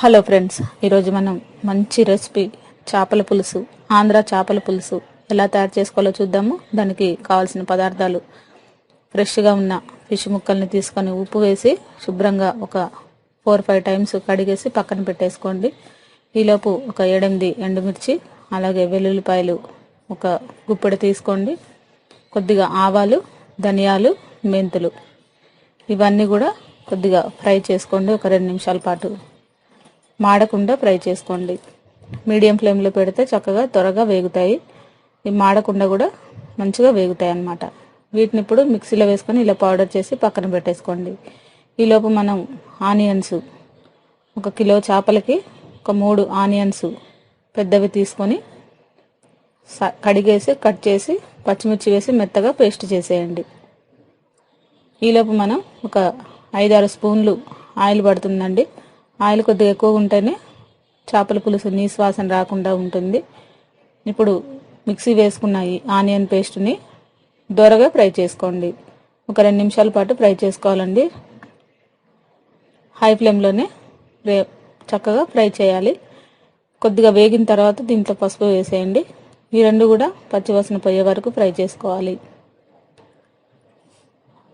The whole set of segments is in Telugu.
హలో ఫ్రెండ్స్, ఈరోజు మనం మంచి రెసిపీ చేపల పులుసు, ఆంధ్ర చేపల పులుసు ఎలా తయారు చేసుకోవాలో చూద్దాము. దానికి కావాల్సిన పదార్థాలు: ఫ్రెష్గా ఉన్న ఫిష్ ముక్కల్ని తీసుకొని ఉప్పు వేసి శుభ్రంగా ఒక 4-5 టైమ్స్ కడిగేసి పక్కన పెట్టేసుకోండి. ఈలోపు ఒక 7-8 ఎండుమిర్చి, అలాగే వెల్లుల్లిపాయలు ఒక గుప్పెడు తీసుకోండి. కొద్దిగా ఆవాలు, ధనియాలు, మెంతులు ఇవన్నీ కూడా కొద్దిగా ఫ్రై చేసుకోండి. ఒక 2 నిమిషాల పాటు మాడకుండా ఫ్రై చేసుకోండి. మీడియం ఫ్లేమ్లో పెడితే చక్కగా త్వరగా వేగుతాయి. ఇవి మాడకుండా కూడా మంచిగా వేగుతాయి అన్నమాట. వీటిని ఇప్పుడు మిక్సీలో వేసుకొని ఇలా పౌడర్ చేసి పక్కన పెట్టేసుకోండి. ఈలోపు మనం ఆనియన్స్, 1 కిలో చేపలకి ఒక 3 ఆనియన్స్ పెద్దవి తీసుకొని కడిగేసి కట్ చేసి పచ్చిమిర్చి వేసి మెత్తగా పేస్ట్ చేసేయండి. ఈలోపు మనం ఒక 5-6 స్పూన్లు ఆయిల్ పడుతుందండి. ఆయిల్ కొద్దిగా ఎక్కువగా ఉంటేనే చేపల పులుసు నీసు వాసన రాకుండా ఉంటుంది. ఇప్పుడు మిక్సీ వేసుకున్న ఈ ఆనియన్ పేస్ట్ని దోరగా ఫ్రై చేసుకోండి. ఒక 2 నిమిషాల పాటు ఫ్రై చేసుకోవాలండి. హై ఫ్లేమ్లోనే చక్కగా ఫ్రై చేయాలి. కొద్దిగా వేగిన తర్వాత దీంట్లో పసుపు వేసేయండి. ఈ రెండు కూడా పచ్చివాసన పోయే వరకు ఫ్రై చేసుకోవాలి.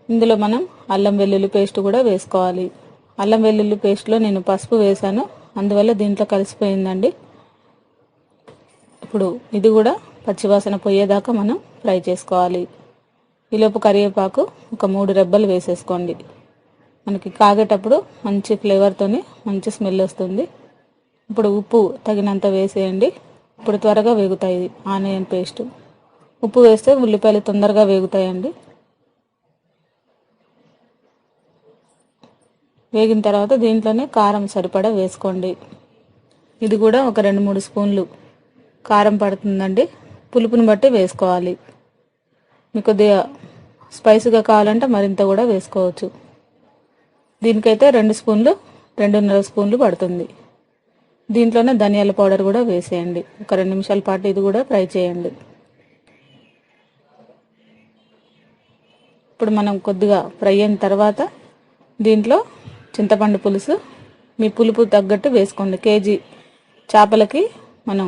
ఇందులో మనం అల్లం వెల్లుల్లి పేస్ట్ కూడా వేసుకోవాలి. అల్లం వెల్లుల్లి పేస్ట్లో నేను పసుపు వేసాను, అందువల్ల దీంట్లో కలిసిపోయిందండి. ఇప్పుడు ఇది కూడా పచ్చివాసన పోయేదాకా మనం ఫ్రై చేసుకోవాలి. ఈలోపు కరివేపాకు ఒక 3 రెబ్బలు వేసేసుకోండి. మనకి కాగేటప్పుడు మంచి ఫ్లేవర్తోని మంచి స్మెల్ వస్తుంది. ఇప్పుడు ఉప్పు తగినంత వేసేయండి. ఇప్పుడు త్వరగా వేగుతాయి ఆనియన్ పేస్ట్. ఉప్పు వేస్తే ఉల్లిపాయలు తొందరగా వేగుతాయండి. వేగిన తర్వాత దీంట్లోనే కారం సరిపడా వేసుకోండి. ఇది కూడా ఒక 2-3 స్పూన్లు కారం పడుతుందండి. పులుపుని బట్టి వేసుకోవాలి. మీకు కొద్దిగా స్పైసీగా కావాలంటే మరింత కూడా వేసుకోవచ్చు. దీనికైతే 2 స్పూన్లు 2.5 స్పూన్లు పడుతుంది. దీంట్లోనే ధనియాల పౌడర్ కూడా వేసేయండి. ఒక 2 నిమిషాల పాటు ఇది కూడా ఫ్రై చేయండి. ఇప్పుడు మనం కొద్దిగా ఫ్రై అయిన తర్వాత దీంట్లో చింతపండు పులుసు మీ పులుపు తగ్గట్టు వేసుకోండి. కేజీ చేపలకి మనం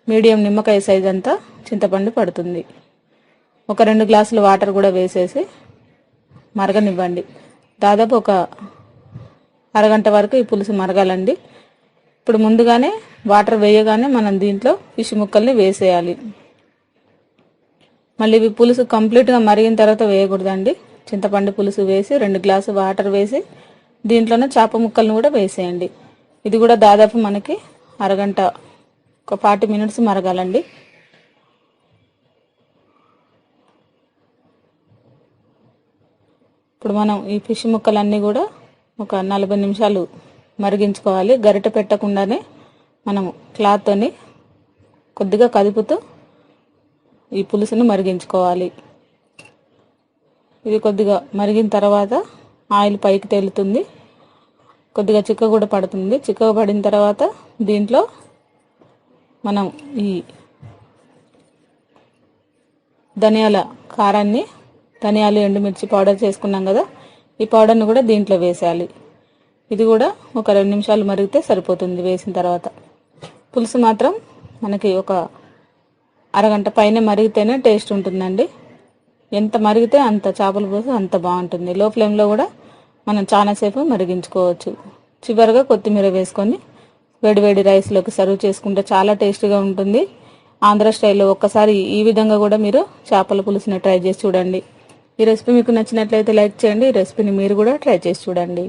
మీడియం నిమ్మకాయ సైజ్ అంతా చింతపండు పడుతుంది. ఒక 2 గ్లాసుల వాటర్ కూడా వేసేసి మరగనివ్వండి. దాదాపు ఒక అరగంట వరకు ఈ పులుసు మరగాలండి. ఇప్పుడు ముందుగానే వాటర్ వేయగానే మనం దీంట్లో ఫిష్ ముక్కల్ని వేసేయాలి. మళ్ళీ ఇవి పులుసు కంప్లీట్గా మరిగిన తర్వాత వేయకూడదండి. చింతపండు పులుసు వేసి 2 గ్లాసు వాటర్ వేసి దీంట్లోనే చేప ముక్కలను కూడా వేసేయండి. ఇది కూడా దాదాపు మనకి అరగంట, ఒక 40 మినిట్స్ మరగాలండి. ఇప్పుడు మనం ఈ ఫిష్ ముక్కలన్నీ కూడా ఒక 40 నిమిషాలు మరిగించుకోవాలి. గరిటె పెట్టకుండానే మనం క్లాత్తోని కొద్దిగా కదుపుతూ ఈ పులుసును మరిగించుకోవాలి. ఇది కొద్దిగా మరిగిన తర్వాత ఆయిల్ పైకి తేలుతుంది, కొద్దిగా చిక్క కూడా పడుతుంది. చిక్కగా పడిన తర్వాత దీంట్లో మనం ఈ ధనియాల కారాన్ని, ధనియాలు ఎండుమిర్చి పౌడర్ చేసుకున్నాం కదా, ఈ పౌడర్ని కూడా దీంట్లో వేసేయాలి. ఇది కూడా ఒక 2 నిమిషాలు మరిగితే సరిపోతుంది. వేసిన తర్వాత పులుసు మాత్రం మనకి ఒక అరగంట పైన మరిగితేనే టేస్ట్ ఉంటుందండి. ఎంత మరిగితే అంత చేపల పులుసు అంత బాగుంటుంది. లో ఫ్లేమ్లో కూడా మనం చాలాసేపు మరిగించుకోవచ్చు. చివరిగా కొత్తిమీర వేసుకొని వేడివేడి రైస్లోకి సర్వ్ చేసుకుంటే చాలా టేస్టీగా ఉంటుంది. ఆంధ్ర స్టైల్లో ఒక్కసారి ఈ విధంగా కూడా మీరు చేపల పులుసుని ట్రై చేసి చూడండి. ఈ రెసిపీ మీకు నచ్చినట్లయితే లైక్ చేయండి. ఈ రెసిపీని మీరు కూడా ట్రై చేసి చూడండి.